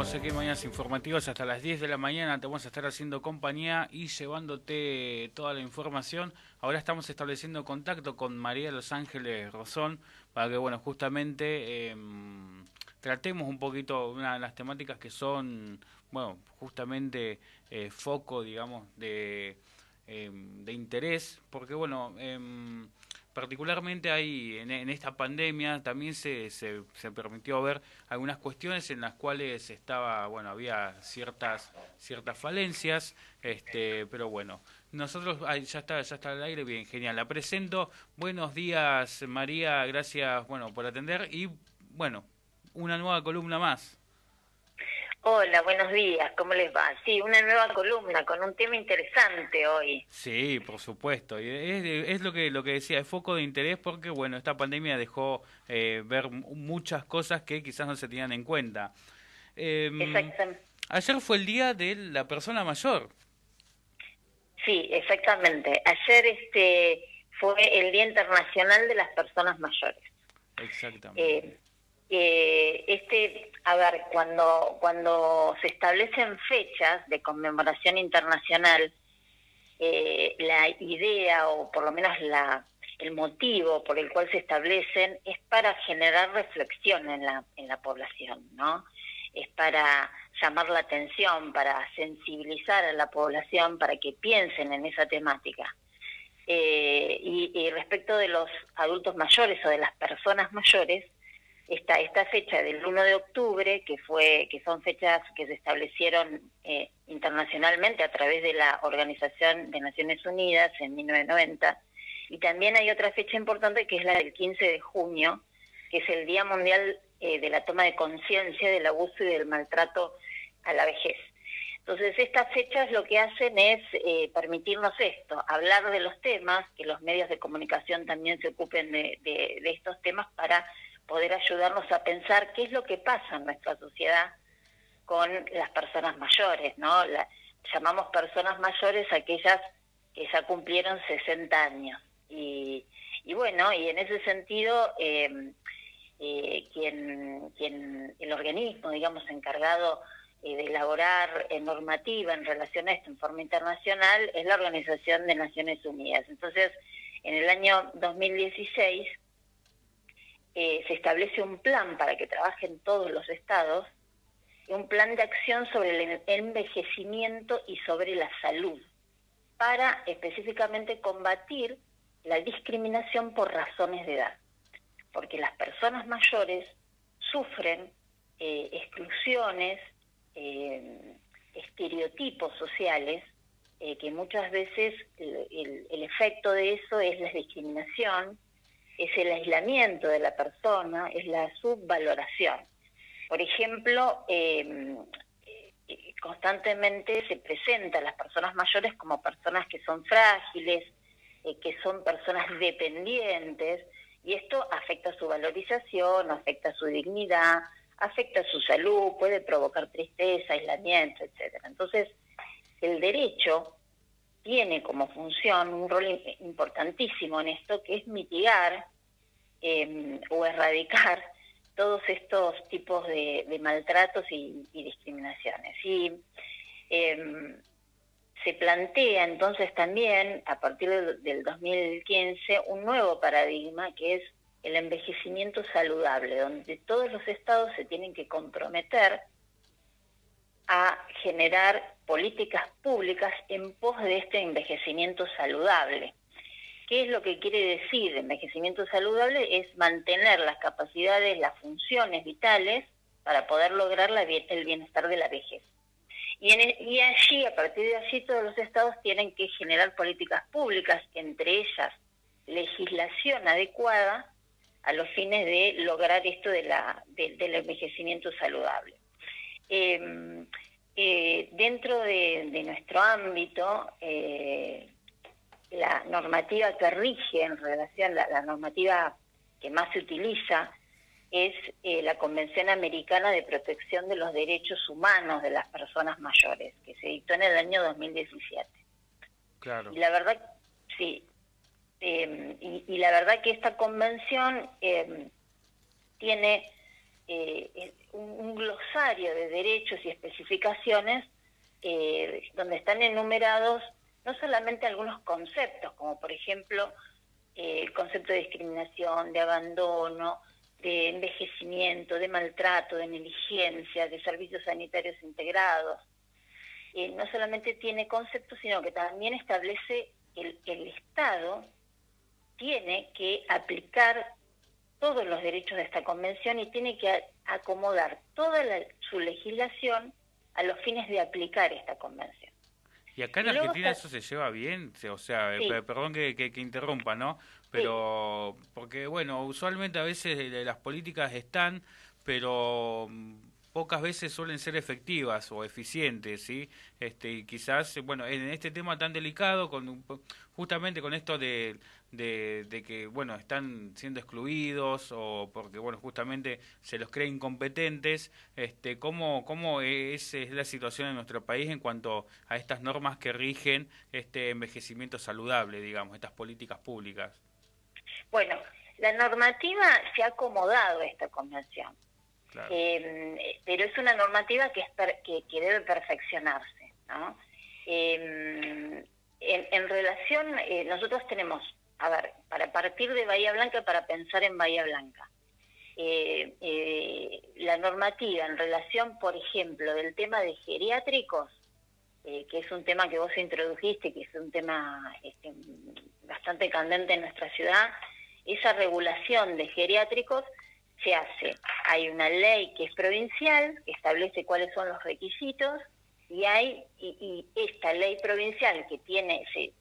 Seguimos aquí en Mañanas Informativas hasta las 10 de la mañana. Te vamos a estar haciendo compañía y llevándote toda la información. Ahora estamos estableciendo contacto con María de Los Ángeles Rosón para que, bueno, justamente tratemos un poquito una de las temáticas que son, bueno, justamente foco, digamos, de interés, porque, bueno, particularmente hay en esta pandemia también se permitió ver algunas cuestiones en las cuales estaba, bueno, había ciertas falencias, pero bueno, nosotros ya está al aire, bien, genial. La presento. Buenos días, María, gracias, bueno, por atender y bueno, una nueva columna más. Hola, buenos días, ¿cómo les va? Sí, una nueva columna con un tema interesante hoy. Sí, por supuesto. Y es lo que decía, es foco de interés porque, bueno, esta pandemia dejó ver muchas cosas que quizás no se tenían en cuenta. Em, Exactamente. Ayer fue el día de la persona mayor. Sí, exactamente. Ayer fue el Día Internacional de las Personas Mayores. Exactamente. Eh, a ver, cuando se establecen fechas de conmemoración internacional, la idea o por lo menos el motivo por el cual se establecen es para generar reflexión en la población, ¿no? Es para llamar la atención, para sensibilizar a la población para que piensen en esa temática. Y respecto de los adultos mayores o de las personas mayores, esta fecha del 1 de octubre, que son fechas que se establecieron internacionalmente a través de la Organización de Naciones Unidas en 1990, y también hay otra fecha importante que es la del 15 de junio, que es el Día Mundial de la Toma de Conciencia del Abuso y del Maltrato a la Vejez. Entonces, estas fechas lo que hacen es permitirnos esto, hablar de los temas, que los medios de comunicación también se ocupen de estos temas para poder ayudarnos a pensar qué es lo que pasa en nuestra sociedad con las personas mayores, ¿no? Llamamos personas mayores a aquellas que ya cumplieron 60 años. Y bueno, y en ese sentido, el organismo, digamos, encargado de elaborar normativa en relación a esto en forma internacional es la Organización de Naciones Unidas. Entonces, en el año 2016 se establece un plan para que trabajen todos los estados, un plan de acción sobre el envejecimiento y sobre la salud, para específicamente combatir la discriminación por razones de edad, porque las personas mayores sufren exclusiones, estereotipos sociales, que muchas veces el efecto de eso es la discriminación, es el aislamiento de la persona, es la subvaloración. Por ejemplo, constantemente se presenta a las personas mayores como personas que son frágiles, que son personas dependientes, y esto afecta su valorización, afecta su dignidad, afecta su salud, puede provocar tristeza, aislamiento, etcétera. Entonces, el derecho tiene como función un rol importantísimo en esto, que es mitigar o erradicar todos estos tipos de maltratos y discriminaciones. Y se plantea entonces también, a partir del 2015, un nuevo paradigma que es el envejecimiento saludable, donde todos los estados se tienen que comprometer a generar políticas públicas en pos de este envejecimiento saludable. ¿Qué es lo que quiere decir envejecimiento saludable? Es mantener las capacidades, las funciones vitales para poder lograr el bienestar de la vejez. Y allí, a partir de allí, todos los estados tienen que generar políticas públicas, entre ellas legislación adecuada a los fines de lograr esto del envejecimiento saludable. Dentro de nuestro ámbito, la normativa que rige en relación, la normativa que más se utiliza es la Convención Americana de Protección de los Derechos Humanos de las Personas Mayores, que se dictó en el año 2017. Claro. Y la verdad, sí, y la verdad que esta convención tiene un glosario de derechos y especificaciones donde están enumerados no solamente algunos conceptos, como por ejemplo el concepto de discriminación, de abandono, de envejecimiento, de maltrato, de negligencia, de servicios sanitarios integrados. No solamente tiene conceptos, sino que también establece el Estado tiene que aplicar todos los derechos de esta convención y tiene que acomodar toda su legislación a los fines de aplicar esta convención. ¿Y acá en Argentina eso se lleva bien? O sea, sí. Perdón que interrumpa, ¿no? Pero, sí. Porque, bueno, usualmente a veces las políticas están, pero pocas veces suelen ser efectivas o eficientes, ¿sí? Y quizás, bueno, en este tema tan delicado, justamente con esto de que, bueno, están siendo excluidos o porque, bueno, justamente se los cree incompetentes, ¿cómo es la situación en nuestro país en cuanto a estas normas que rigen este envejecimiento saludable, digamos, estas políticas públicas? Bueno, la normativa se ha acomodado a esta convención. Claro. Pero es una normativa que debe perfeccionarse, ¿no? En relación, nosotros tenemos, a ver, para partir de Bahía Blanca, para pensar en Bahía Blanca, la normativa en relación, por ejemplo, del tema de geriátricos, que es un tema que vos introdujiste, que es un tema bastante candente en nuestra ciudad, esa regulación de geriátricos se hace. Hay una ley que es provincial, que establece cuáles son los requisitos, y esta ley provincial que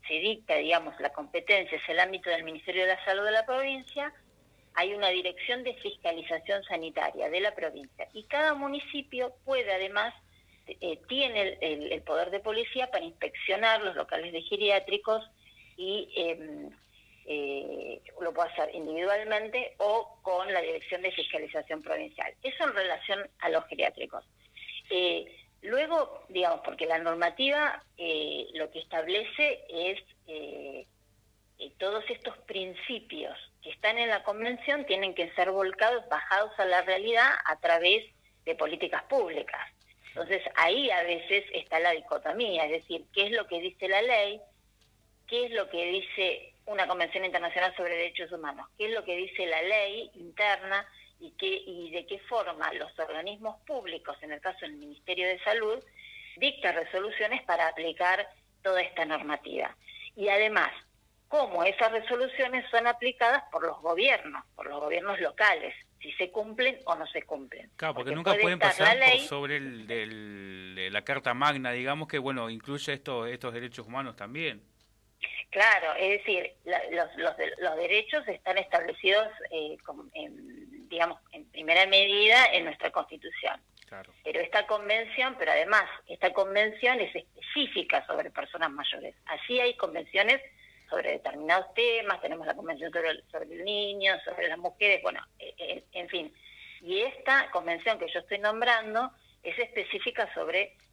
se dicta, digamos, la competencia es el ámbito del Ministerio de la Salud de la provincia, hay una dirección de fiscalización sanitaria de la provincia, y cada municipio puede además, tiene el poder de policía para inspeccionar los locales de geriátricos y lo puede hacer individualmente o con la Dirección de Fiscalización Provincial. Eso en relación a los geriátricos. Luego, digamos, porque la normativa lo que establece es todos estos principios que están en la Convención tienen que ser volcados, bajados a la realidad a través de políticas públicas. Entonces, ahí a veces está la dicotomía, es decir, qué es lo que dice la ley, qué es lo que dice una Convención Internacional sobre Derechos Humanos, qué es lo que dice la ley interna y de qué forma los organismos públicos, en el caso del Ministerio de Salud, dicta resoluciones para aplicar toda esta normativa. Y además, cómo esas resoluciones son aplicadas por los gobiernos locales, si se cumplen o no se cumplen. Claro, porque nunca pueden pasar por sobre la Carta Magna, digamos, que, bueno, incluye estos derechos humanos también. Claro, es decir, los derechos están establecidos, digamos, en primera medida en nuestra Constitución. Claro. Pero además, esta convención es específica sobre personas mayores. Así hay convenciones sobre determinados temas, tenemos la convención sobre el niño, sobre las mujeres, bueno, en fin. Y esta convención que yo estoy nombrando es específica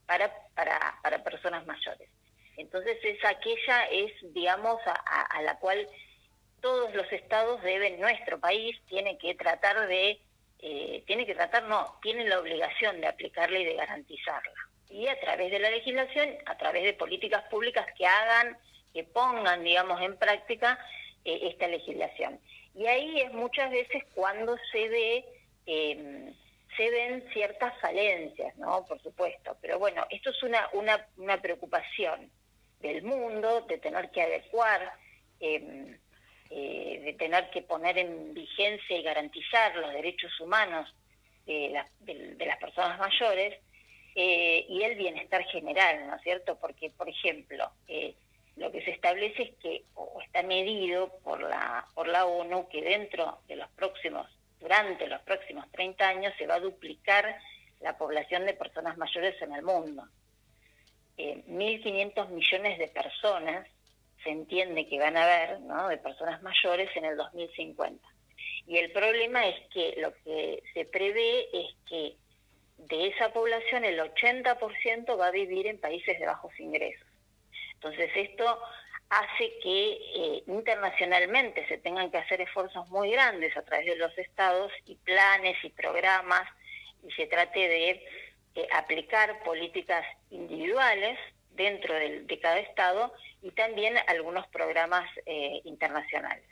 para personas mayores. Entonces digamos, a la cual todos los estados nuestro país tiene la obligación de aplicarla y de garantizarla. Y a través de la legislación, a través de políticas públicas que pongan, digamos, en práctica esta legislación. Y ahí es muchas veces cuando se ven ciertas falencias, ¿no? Por supuesto. Pero bueno, esto es una preocupación del mundo, de tener que adecuar, de tener que poner en vigencia y garantizar los derechos humanos de las personas mayores y el bienestar general, ¿no es cierto? Porque, por ejemplo, lo que se establece es que, o está medido por la ONU, que durante los próximos 30 años se va a duplicar la población de personas mayores en el mundo. 1.500 millones de personas se entiende que van a haber, ¿no?, de personas mayores en el 2050. Y el problema es que lo que se prevé es que de esa población el 80% va a vivir en países de bajos ingresos. Entonces esto hace que internacionalmente se tengan que hacer esfuerzos muy grandes a través de los estados y planes y programas, y se trate de aplicar políticas individuales dentro de cada estado y también algunos programas internacionales.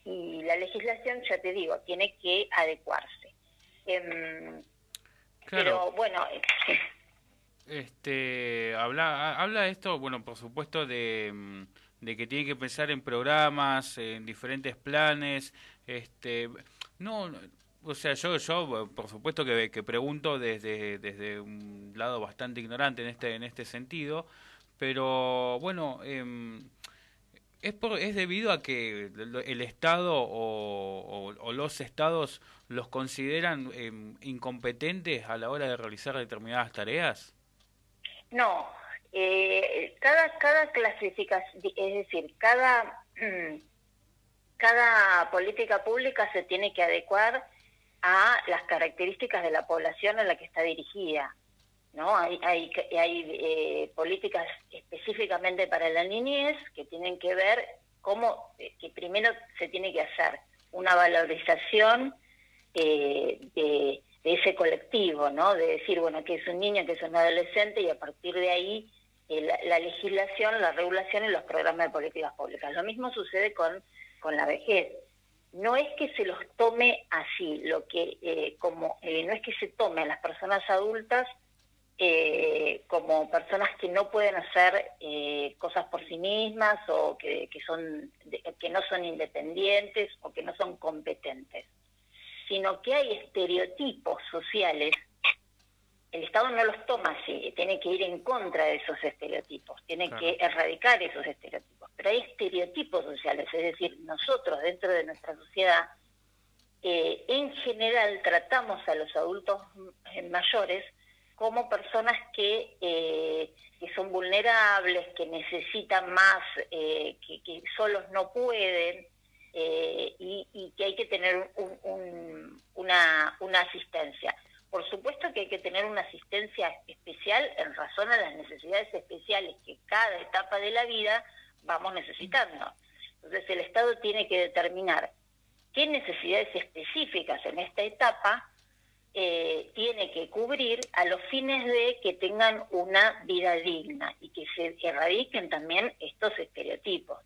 Y la legislación, ya te digo, tiene que adecuarse. Claro. Pero bueno... Habla esto, bueno, por supuesto, de que tiene que pensar en programas, en diferentes planes. No, o sea, yo por supuesto que pregunto desde un lado bastante ignorante en este sentido, pero bueno, es debido a que el Estado o los estados los consideran incompetentes a la hora de realizar determinadas tareas. No, cada clasificación, es decir, cada política pública se tiene que adecuar a las características de la población a la que está dirigida, ¿no? Hay políticas específicamente para la niñez que tienen que ver cómo, que primero se tiene que hacer una valorización de ese colectivo, ¿no? De decir, bueno, que es un niño, que es un adolescente, y a partir de ahí la legislación, la regulación y los programas de políticas públicas. Lo mismo sucede con la vejez. No es que se los tome así, no es que se tome a las personas adultas como personas que no pueden hacer cosas por sí mismas, o que no son independientes o que no son competentes, sino que hay estereotipos sociales. El Estado no los toma así, tiene que ir en contra de esos estereotipos, tiene que erradicar esos estereotipos. Pero hay estereotipos sociales, es decir, nosotros dentro de nuestra sociedad, en general tratamos a los adultos mayores como personas que son vulnerables, que necesitan más, que solos no pueden, y que hay que tener una asistencia. Por supuesto que hay que tener una asistencia especial en razón a las necesidades especiales que cada etapa de la vida vamos necesitando. Entonces el Estado tiene que determinar qué necesidades específicas en esta etapa tiene que cubrir a los fines de que tengan una vida digna y que se erradiquen también estos estereotipos.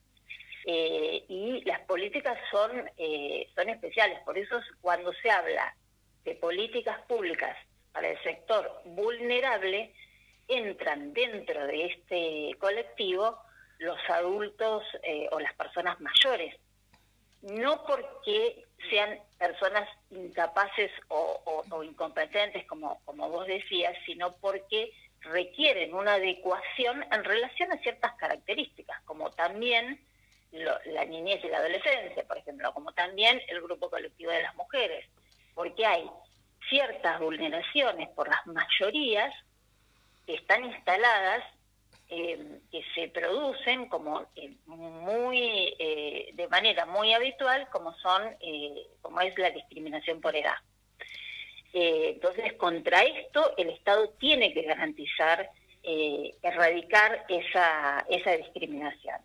Y las políticas son especiales, por eso cuando se habla de políticas públicas para el sector vulnerable, entran dentro de este colectivo los adultos o las personas mayores, no porque sean personas incapaces o incompetentes, como vos decías, sino porque requieren una adecuación en relación a ciertas características, como también la niñez y la adolescencia, por ejemplo, como también el grupo colectivo de las mujeres, porque hay ciertas vulneraciones por las mayorías que están instaladas, que se producen como de manera muy habitual, como es la discriminación por edad. Entonces, contra esto el Estado tiene que garantizar, erradicar esa discriminación.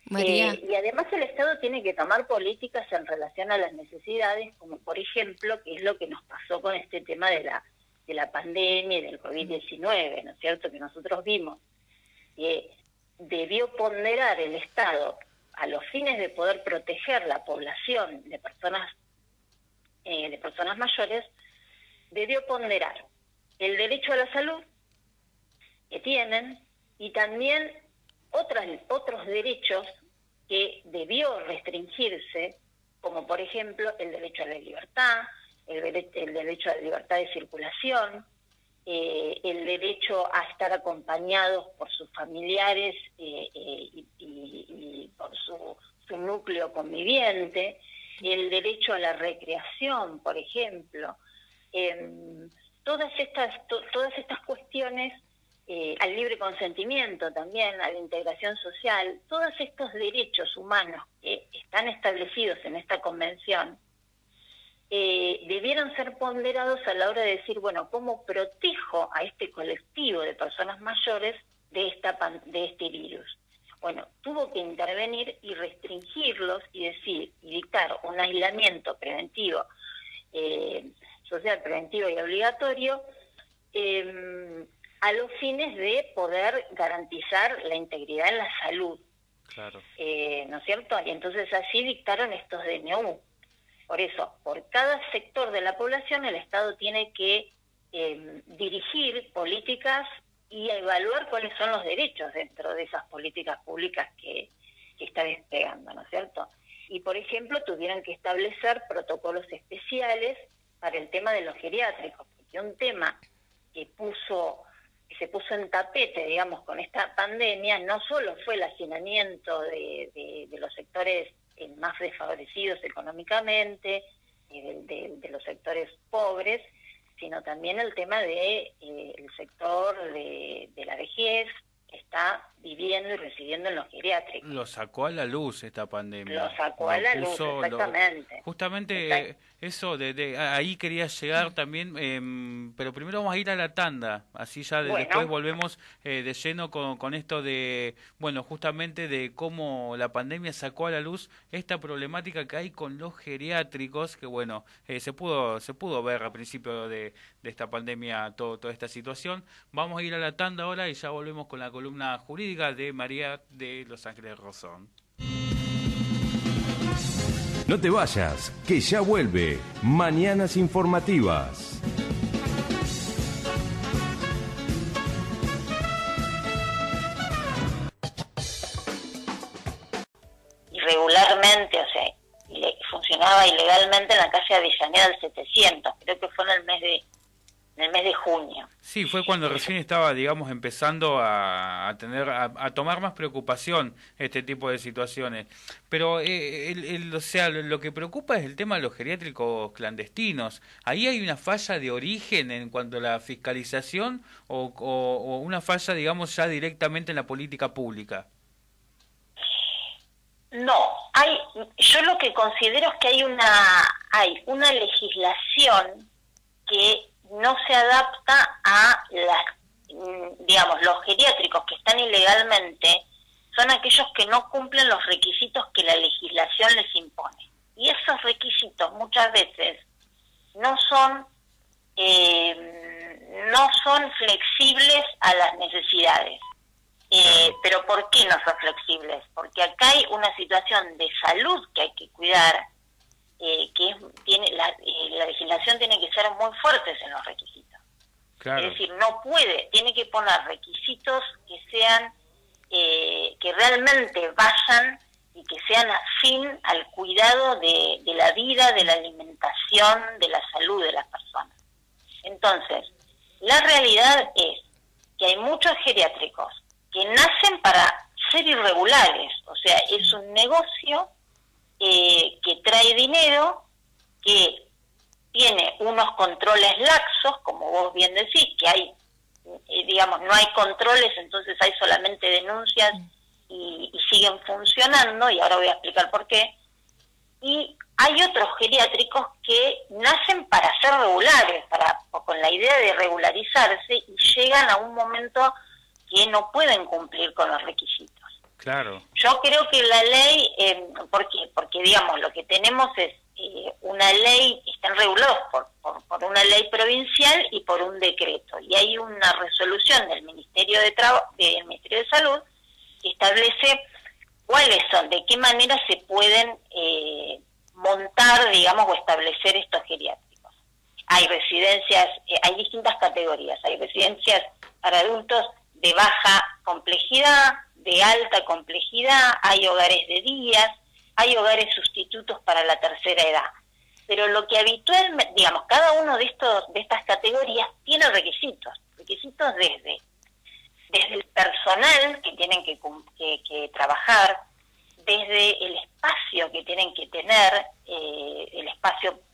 María. Y además el Estado tiene que tomar políticas en relación a las necesidades, como por ejemplo, que es lo que nos pasó con este tema de la pandemia y del COVID-19, ¿no es cierto?, que nosotros vimos que debió ponderar el Estado a los fines de poder proteger la población de personas mayores, debió ponderar el derecho a la salud que tienen y también otros derechos que debió restringirse, como por ejemplo el derecho a la libertad, el derecho a la libertad de circulación, el derecho a estar acompañados por sus familiares y por su núcleo conviviente, el derecho a la recreación, por ejemplo. Todas estas cuestiones, al libre consentimiento también, a la integración social, todos estos derechos humanos que están establecidos en esta convención, debieron ser ponderados a la hora de decir, bueno, ¿cómo protejo a este colectivo de personas mayores de este virus? Bueno, tuvo que intervenir y restringirlos y dictar un aislamiento preventivo, social preventivo y obligatorio, a los fines de poder garantizar la integridad en la salud. Claro. ¿No es cierto? Y entonces así dictaron estos DNU. Por eso, por cada sector de la población el Estado tiene que dirigir políticas y evaluar cuáles son los derechos dentro de esas políticas públicas que está desplegando, ¿no es cierto? Y, por ejemplo, tuvieron que establecer protocolos especiales para el tema de los geriátricos, porque un tema que se puso en tapete, digamos, con esta pandemia, no solo fue el hacinamiento de los sectores más desfavorecidos económicamente, de los sectores pobres, sino también el tema de el sector de la vejez, que está viviendo y residiendo en los geriátricos. Lo sacó a la luz esta pandemia. Lo sacó a la luz, exactamente. Justamente eso, ahí quería llegar también, pero primero vamos a ir a la tanda, así ya después volvemos de lleno con esto de, bueno, justamente de cómo la pandemia sacó a la luz esta problemática que hay con los geriátricos, que bueno, se pudo ver al principio de esta pandemia toda esta situación. Vamos a ir a la tanda ahora y ya volvemos con la columna jurídica de María de Los Ángeles Rosón. No te vayas, que ya vuelve Mañanas Informativas. Irregularmente, o sea, funcionaba ilegalmente en la calle Avellaneda del 700, creo que fue en el mes de junio. Sí, fue cuando recién estaba, digamos, empezando a tomar más preocupación este tipo de situaciones. Pero, o sea, lo que preocupa es el tema de los geriátricos clandestinos. ¿Ahí hay una falla de origen en cuanto a la fiscalización o una falla, digamos, ya directamente en la política pública? No, yo lo que considero es que hay una legislación que no se adapta a los geriátricos que están ilegalmente, son aquellos que no cumplen los requisitos que la legislación les impone. Y esos requisitos muchas veces no son flexibles a las necesidades. Pero ¿por qué no son flexibles? Porque acá hay una situación de salud que hay que cuidar, la legislación tiene que ser muy fuertes en los requisitos. Claro. Es decir, tiene que poner requisitos que sean, que realmente vayan y que sean afín al cuidado de la vida, de la alimentación, de la salud de las personas. Entonces, la realidad es que hay muchos geriátricos que nacen para ser irregulares, o sea, es un negocio que trae dinero, que tiene unos controles laxos, como vos bien decís, que hay, no hay controles, entonces hay solamente denuncias y siguen funcionando, y ahora voy a explicar por qué. Y hay otros geriátricos que nacen para ser regulares, con la idea de regularizarse, y llegan a un momento que no pueden cumplir con los requisitos. Claro. Yo creo que la ley, ¿por qué? Porque, digamos, lo que tenemos es una ley, están regulados por una ley provincial y por un decreto. Y hay una resolución del Ministerio del Ministerio de Salud que establece cuáles son, de qué manera se pueden montar, digamos, o establecer estos geriátricos. Hay residencias, hay distintas categorías. Hay residencias para adultos de baja complejidad, de alta complejidad, hay hogares de días, hay hogares sustitutos para la tercera edad. Pero lo que habitualmente, digamos, cada uno de estas categorías tiene requisitos desde el personal que tienen que trabajar, desde el espacio que tienen que tener,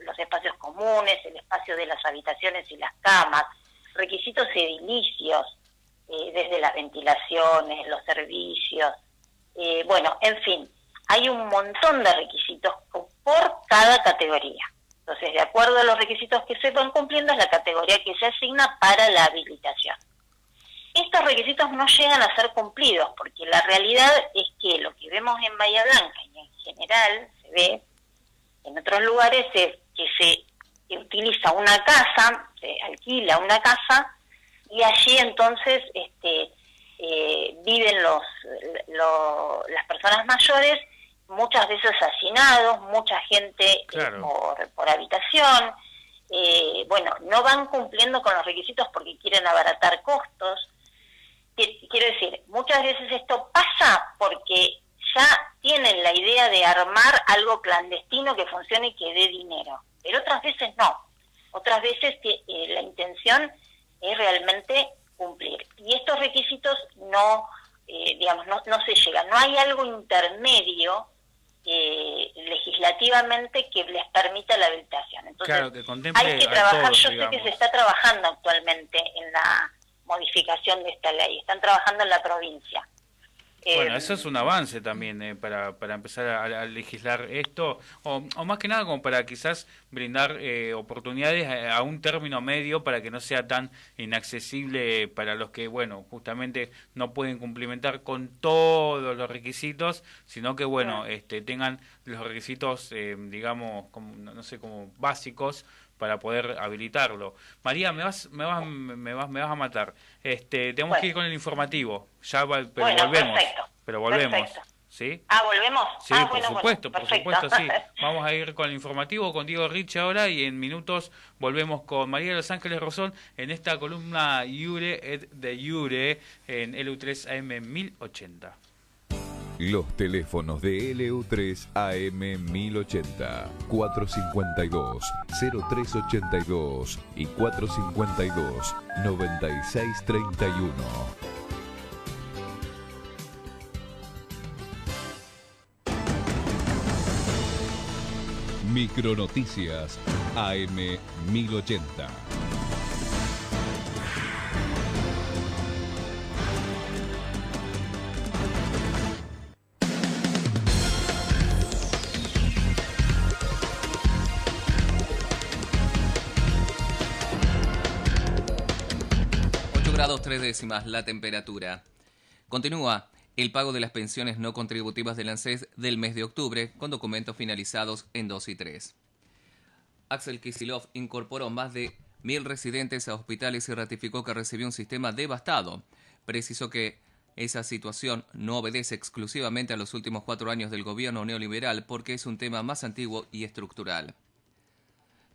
los espacios comunes, el espacio de las habitaciones y las camas, requisitos edilicios, desde las ventilaciones, los servicios, en fin, hay un montón de requisitos por cada categoría. Entonces, de acuerdo a los requisitos que se van cumpliendo, es la categoría que se asigna para la habilitación. estos requisitos no llegan a ser cumplidos, porque la realidad es que lo que vemos en Bahía Blanca y en general se ve en otros lugares es que se utiliza una casa, se alquila una casa y allí entonces viven las personas mayores, muchas veces hacinados, mucha gente claro. por habitación. Bueno, no van cumpliendo con los requisitos porque quieren abaratar costos. Quiero decir, muchas veces esto pasa porque ya tienen la idea de armar algo clandestino que funcione y que dé dinero, pero otras veces no. Otras veces que la intención es realmente cumplir. Y estos requisitos no se llegan. No hay algo intermedio legislativamente que les permita la habilitación. Entonces, claro, que contemple hay que trabajar. todos, Yo sé que se está trabajando actualmente en la modificación de esta ley. Están trabajando en la provincia. Bueno, eso es un avance también para empezar a legislar esto, o más que nada como para quizás brindar oportunidades a un término medio para que no sea tan inaccesible para los que, bueno, justamente no pueden cumplimentar con todos los requisitos, sino que, bueno, tengan los requisitos, digamos, como, no sé, como básicos para poder habilitarlo. María, me vas a matar. Tenemos que ir con el informativo. Pero volvemos. Perfecto. Pero volvemos. Perfecto. ¿Sí? ¿Volvemos? Sí, por supuesto, sí. Vamos a ir con el informativo con Diego Rich ahora y en minutos volvemos con María de Los Ángeles Rosón en esta columna Iure et de Iure en LU3 AM 1080. Los teléfonos de LU3 AM 1080, 452-0382 y 452-9631. Micronoticias AM 1080. Grados 3 décimas la temperatura. Continúa el pago de las pensiones no contributivas del ANSES del mes de octubre con documentos finalizados en 2 y 3. Axel Kicillof incorporó más de 1.000 residentes a hospitales y ratificó que recibió un sistema devastado. Precisó que esa situación no obedece exclusivamente a los últimos 4 años del gobierno neoliberal porque es un tema más antiguo y estructural.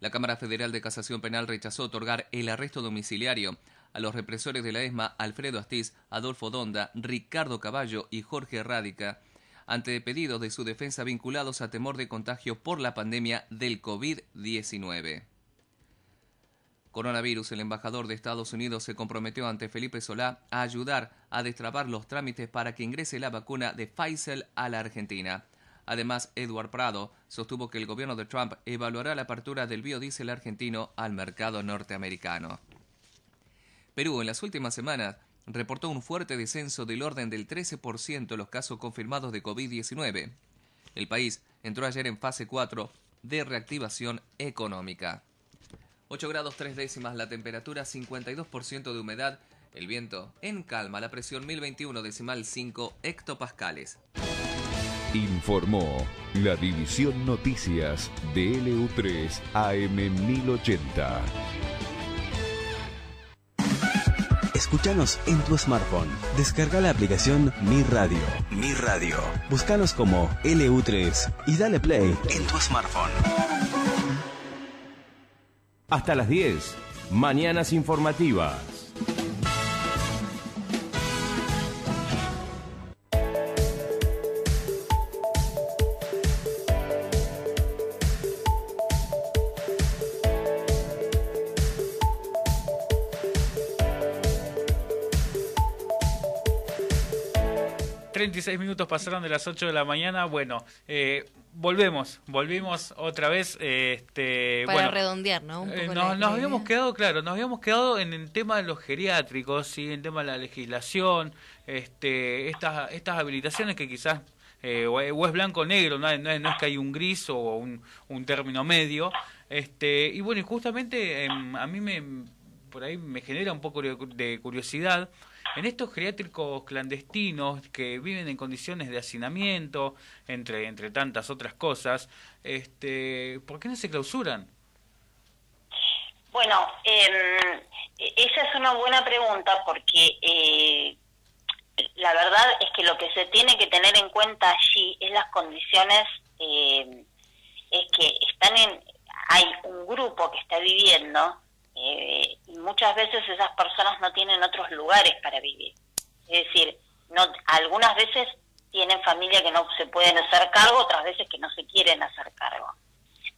La Cámara Federal de Casación Penal rechazó otorgar el arresto domiciliario a los represores de la ESMA Alfredo Astiz, Adolfo Donda, Ricardo Caballo y Jorge Rádica, ante pedidos de su defensa vinculados a temor de contagio por la pandemia del COVID-19. Coronavirus, el embajador de Estados Unidos se comprometió ante Felipe Solá a ayudar a destrabar los trámites para que ingrese la vacuna de Pfizer a la Argentina. Además, Eduard Prado sostuvo que el gobierno de Trump evaluará la apertura del biodiesel argentino al mercado norteamericano. Perú, en las últimas semanas, reportó un fuerte descenso del orden del 13% de los casos confirmados de COVID-19. El país entró ayer en fase 4 de reactivación económica. 8 grados 3 décimas la temperatura, 52% de humedad, el viento en calma, la presión 1021,5 hectopascales. Informó la División Noticias de LU3 AM 1080. Escúchanos en tu smartphone. Descarga la aplicación Mi Radio. Mi Radio. Búscanos como LU3 y dale play en tu smartphone. Hasta las 10, Mañanas Informativas. Minutos pasaron de las 8 de la mañana. Bueno, volvimos otra vez. Para redondear, ¿no? Un poco nos habíamos quedado en el tema de los geriátricos, ¿sí? En el tema de la legislación, estas habilitaciones que quizás o es blanco o negro, no es que hay un gris o un término medio. Y bueno, justamente a mí por ahí me genera un poco de curiosidad En estos geriátricos clandestinos que viven en condiciones de hacinamiento, entre tantas otras cosas, ¿por qué no se clausuran? Bueno, esa es una buena pregunta porque la verdad es que lo que se tiene que tener en cuenta allí es las condiciones, es que hay un grupo que está viviendo y muchas veces esas personas no tienen otros lugares para vivir. Es decir, algunas veces tienen familia que no se pueden hacer cargo, otras veces que no se quieren hacer cargo.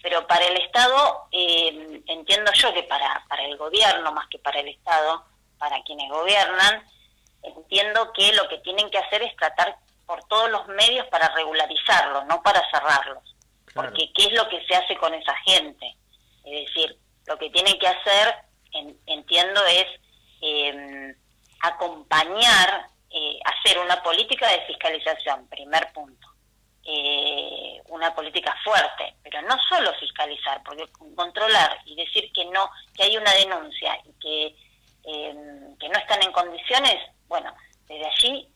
Pero para el Estado, entiendo yo que para el gobierno, más que para el Estado, para quienes gobiernan, entiendo que lo que tienen que hacer es tratar por todos los medios para regularizarlos, no para cerrarlos. Claro. Porque ¿qué es lo que se hace con esa gente? Es decir, lo que tienen que hacer, entiendo, es acompañar, hacer una política de fiscalización, primer punto. Una política fuerte, pero no solo fiscalizar, porque controlar y decir que no, que hay una denuncia y que no están en condiciones, bueno, desde allí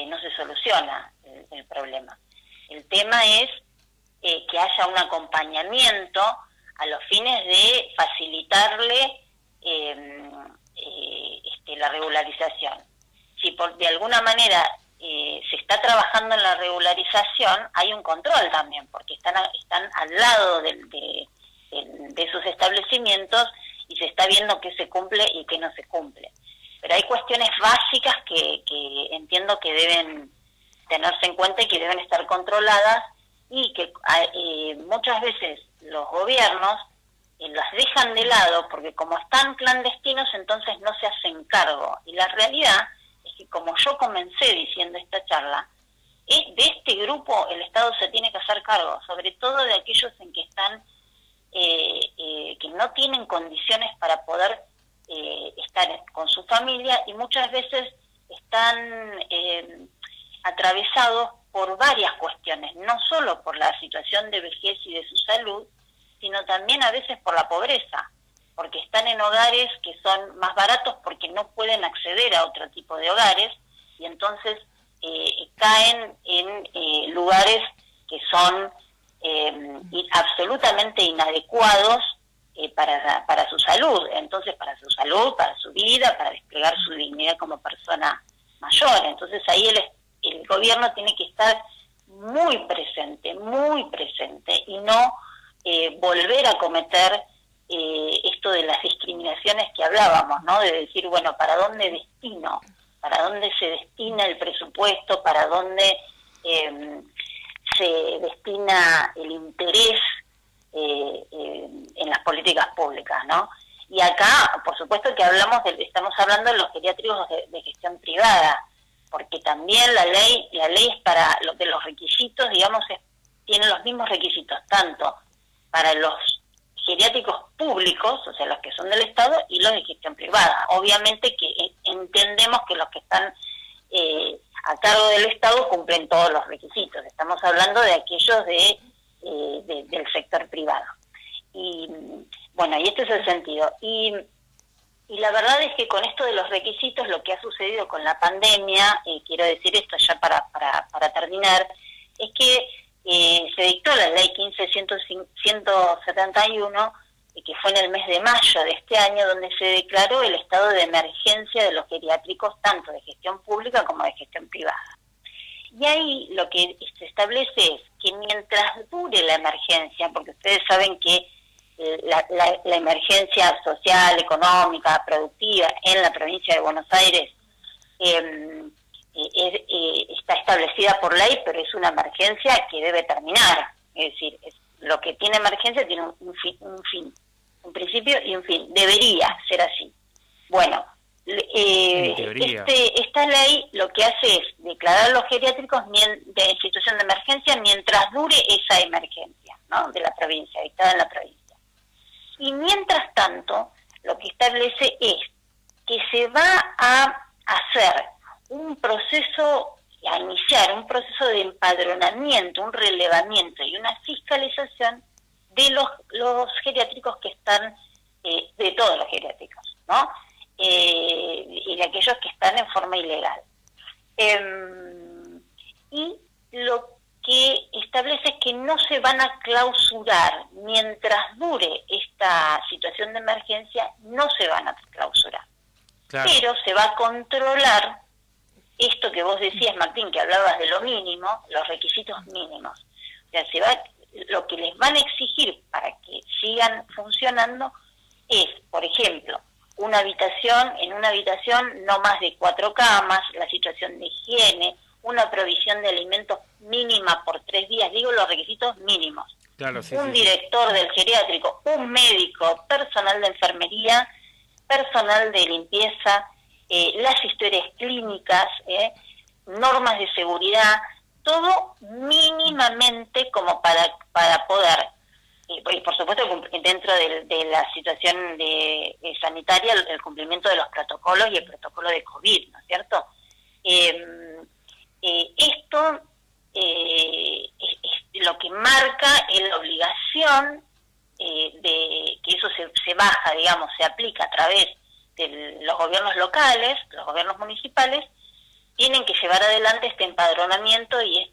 no se soluciona el problema. El tema es que haya un acompañamiento a los fines de facilitarle la regularización. Si de alguna manera se está trabajando en la regularización, hay un control también, porque están al lado de sus establecimientos y se está viendo qué se cumple y qué no se cumple. Pero hay cuestiones básicas que entiendo que deben tenerse en cuenta y que deben estar controladas y que muchas veces los gobiernos las dejan de lado porque como están clandestinos entonces no se hacen cargo. Y la realidad es que, como yo comencé diciendo esta charla, de este grupo el Estado se tiene que hacer cargo, sobre todo de aquellos en que están que no tienen condiciones para poder estar con su familia y muchas veces están atravesados por varias cuestiones, no solo por la situación de vejez y de su salud, sino también a veces por la pobreza, porque están en hogares que son más baratos porque no pueden acceder a otro tipo de hogares y entonces caen en lugares que son absolutamente inadecuados para su salud, entonces para su salud, para su vida, para desplegar su dignidad como persona mayor. Entonces ahí el gobierno tiene que estar muy presente y no volver a cometer esto de las discriminaciones que hablábamos, ¿no? De decir, bueno, ¿para dónde se destina el presupuesto? ¿Para dónde se destina el interés en las políticas públicas, ¿no? Y acá, por supuesto que estamos hablando de los geriátricos de gestión privada, porque también la ley es para los requisitos, digamos, tiene los mismos requisitos, tanto para los geriátricos públicos, o sea, los que son del Estado, y los de gestión privada. Obviamente que entendemos que los que están a cargo del Estado cumplen todos los requisitos. Estamos hablando de aquellos del sector privado. Y bueno, y este es el sentido. Y la verdad es que con esto de los requisitos, lo que ha sucedido con la pandemia, quiero decir esto ya para terminar, es que se dictó la ley 15.171, que fue en el mes de mayo de este año, donde se declaró el estado de emergencia de los geriátricos, tanto de gestión pública como de gestión privada. Y ahí lo que se establece es que mientras dure la emergencia, porque ustedes saben que la emergencia social, económica, productiva en la provincia de Buenos Aires está establecida por ley, pero es una emergencia que debe terminar. Es decir, lo que tiene emergencia tiene un fin, un principio y un fin. Debería ser así. Bueno, esta ley lo que hace es declarar los geriátricos de situación de emergencia mientras dure esa emergencia, ¿no?, de la provincia, dictada en la provincia. Y mientras tanto, lo que establece es que se va a hacer a iniciar un proceso de empadronamiento, un relevamiento y una fiscalización de los geriátricos que están, de todos los geriátricos, ¿no? y de aquellos que están en forma ilegal. Y lo que establece es que no se van a clausurar mientras dure esta situación de emergencia, no se van a clausurar. Claro. Pero se va a controlar esto que vos decías, Martín, que hablabas de lo mínimo, los requisitos mínimos. O sea, lo que les van a exigir para que sigan funcionando es, por ejemplo, en una habitación no más de 4 camas, la situación de higiene, una provisión de alimentos mínima por 3 días, digo los requisitos mínimos. Claro, sí, un director del geriátrico, un médico, personal de enfermería, personal de limpieza, las historias clínicas, normas de seguridad, todo mínimamente como para poder, y por supuesto dentro de la situación sanitaria, el cumplimiento de los protocolos y el protocolo de COVID, ¿no es cierto? Esto es lo que marca la obligación de que eso se baja, digamos, se aplica a través de los gobiernos locales, los gobiernos municipales, tienen que llevar adelante este empadronamiento y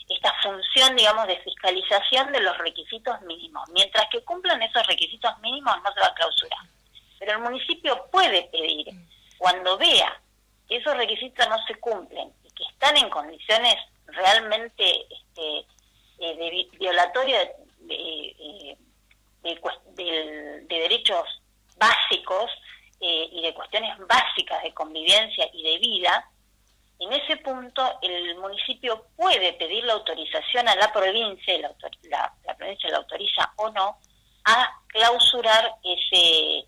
esta función, digamos, de fiscalización de los requisitos mínimos. Mientras que cumplan esos requisitos mínimos no se va a clausurar. Pero el municipio puede pedir, cuando vea que esos requisitos no se cumplen y que están en condiciones realmente violatorias de derechos básicos y de cuestiones básicas de convivencia y de vida, en ese punto el municipio puede pedir la autorización a la provincia, y la provincia la autoriza o no, a clausurar ese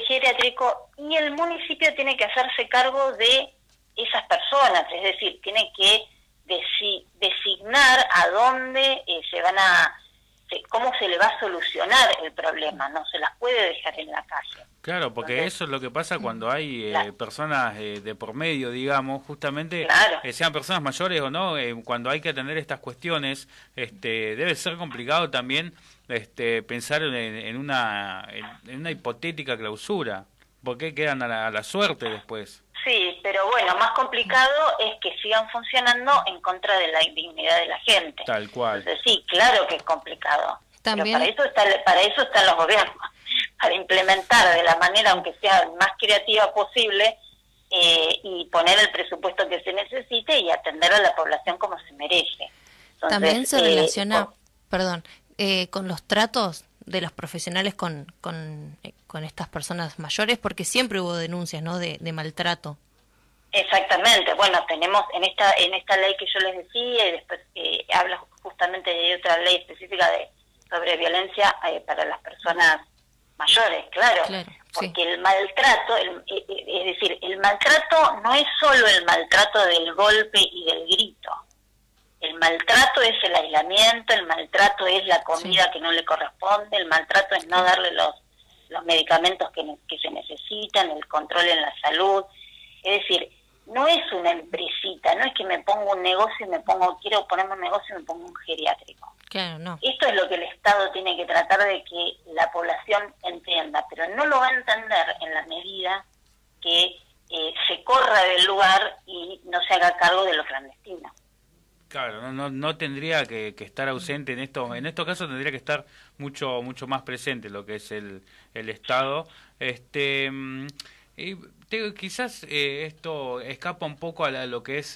geriátrico, y el municipio tiene que hacerse cargo de esas personas, es decir, tiene que designar a dónde cómo se le va a solucionar el problema, no se las puede dejar en la calle. Claro, porque entonces, eso es lo que pasa cuando hay personas de por medio, digamos, justamente, claro, sean personas mayores o no, cuando hay que atender estas cuestiones, debe ser complicado también pensar en una hipotética clausura, porque quedan a la suerte después. Sí, pero bueno, más complicado es que sigan funcionando en contra de la dignidad de la gente. Tal cual. Entonces, sí, claro que es complicado. También... Pero para eso están los gobiernos, para implementar de la manera, aunque sea más creativa posible, y poner el presupuesto que se necesite y atender a la población como se merece. Entonces, también se relaciona, con los tratos de los profesionales con estas personas mayores, porque siempre hubo denuncias, ¿no?, de maltrato. Exactamente. Bueno, tenemos en esta ley que yo les decía, y después habla justamente de otra ley específica sobre violencia para las personas mayores, claro, porque sí. El maltrato, es decir, el maltrato no es solo el maltrato del golpe y del grito. El maltrato es el aislamiento, el maltrato es la comida que no le corresponde, el maltrato es no darle los medicamentos que se necesitan, el control en la salud. Es decir, no es una empresita, no es que me pongo un negocio y quiero ponerme un negocio y me pongo un geriátrico. Claro, no. Esto es lo que el Estado tiene que tratar de que la población entienda, pero no lo va a entender en la medida que se corra del lugar y no se haga cargo de lo clandestino. Claro, no tendría que estar ausente en estos casos, tendría que estar mucho más presente lo que es el Estado. Quizás esto escapa un poco a lo que es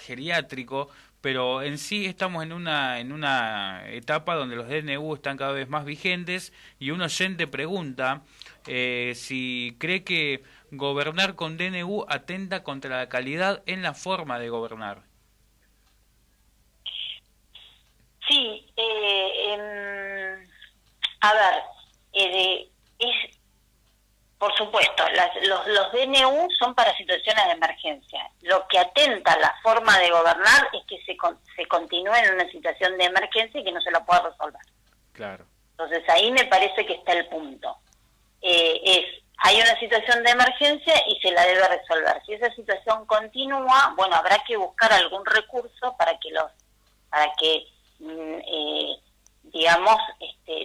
geriátrico, pero en sí estamos en una etapa donde los DNU están cada vez más vigentes, y un oyente pregunta si cree que gobernar con DNU atenta contra la calidad en la forma de gobernar. Sí, a ver, por supuesto, los DNU son para situaciones de emergencia. Lo que atenta a la forma de gobernar es que se continúe en una situación de emergencia y que no se la pueda resolver. Claro. Entonces ahí me parece que está el punto. Hay una situación de emergencia y se la debe resolver. Si esa situación continúa, bueno, habrá que buscar algún recurso para que digamos,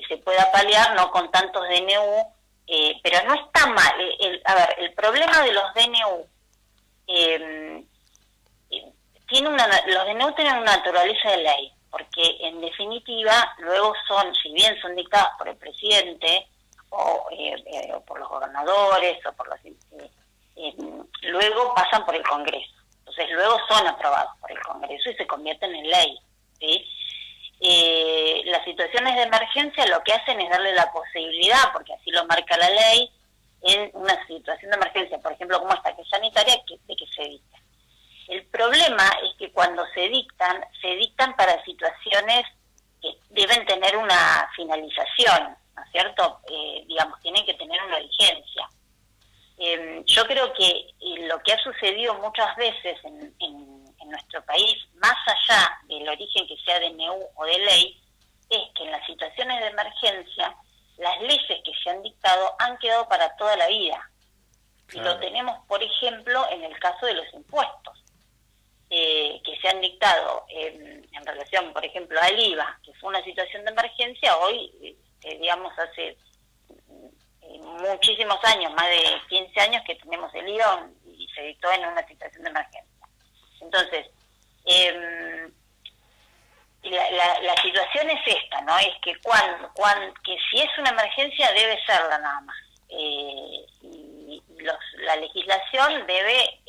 se pueda paliar, no con tantos DNU pero no está mal. A ver, el problema de los DNU, los DNU tienen una naturaleza de ley, porque en definitiva luego si bien son dictados por el presidente o por los gobernadores o por los luego pasan por el Congreso. Entonces luego son aprobados por el Congreso y se convierten en ley, ¿sí? Las situaciones de emergencia lo que hacen es darle la posibilidad, porque así lo marca la ley, en una situación de emergencia, por ejemplo como esta que es sanitaria, de que se dicta. El problema es que cuando se dictan para situaciones que deben tener una finalización, ¿no es cierto? Digamos, tienen que tener una vigencia. Yo creo que lo que ha sucedido muchas veces en nuestro país, más allá del origen que sea de DNU o de ley, es que en las situaciones de emergencia, las leyes que se han dictado han quedado para toda la vida. Claro. Y lo tenemos, por ejemplo, en el caso de los impuestos, que se han dictado en relación, por ejemplo, al IVA, que fue una situación de emergencia. Hoy, digamos, hace muchísimos años, más de 15 años que tenemos el IVA y se dictó en una situación de emergencia. Entonces, la situación es esta, ¿no? Es que que si es una emergencia debe serla nada más. Y la legislación debe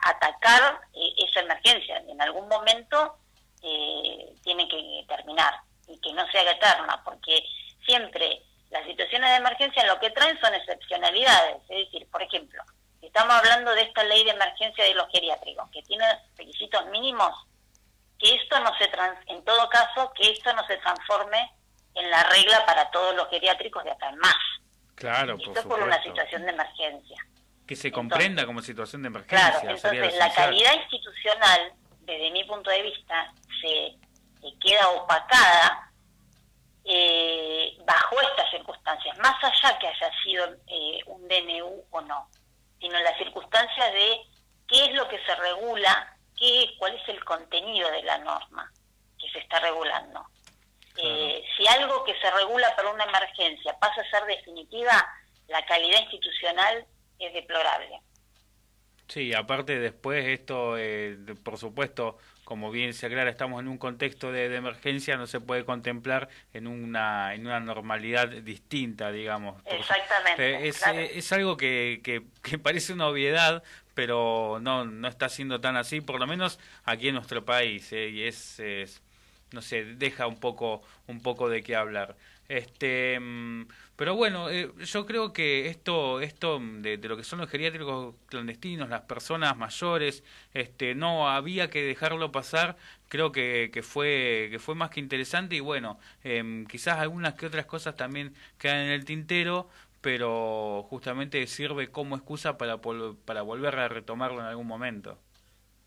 atacar esa emergencia. En algún momento tiene que terminar y que no se haga eterna, porque siempre las situaciones de emergencia lo que traen son excepcionalidades. Es decir, por ejemplo, estamos hablando de esta ley de emergencia de los geriátricos, que tiene requisitos mínimos, que esto no en todo caso, que esto no se transforme en la regla para todos los geriátricos de acá en más. Claro, esto es por una situación de emergencia. Que se comprenda como situación de emergencia. Claro, entonces la calidad institucional, desde mi punto de vista, se queda opacada bajo estas circunstancias, más allá que haya sido un DNU o no, sino las circunstancias de qué es lo que se regula, cuál es el contenido de la norma que se está regulando. Si algo que se regula para una emergencia pasa a ser definitiva, la calidad institucional es deplorable. Sí, aparte después esto, por supuesto, como bien se aclara, estamos en un contexto de emergencia, no se puede contemplar en una normalidad distinta, digamos. Exactamente. Claro. Es algo que parece una obviedad, pero no está siendo tan así, por lo menos aquí en nuestro país, y no sé, deja un poco de qué hablar. Pero bueno, yo creo que esto de lo que son los geriátricos clandestinos, las personas mayores, no había que dejarlo pasar. Creo que fue más que interesante, y bueno, quizás algunas que otras cosas también quedan en el tintero, pero justamente sirve como excusa para volver a retomarlo en algún momento.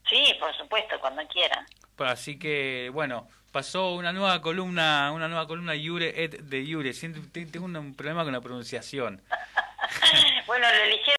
Sí, por supuesto, cuando quieran. Así que, bueno, pasó una nueva columna Iure et de Iure. Tengo un problema con la pronunciación. Bueno, lo eligieron.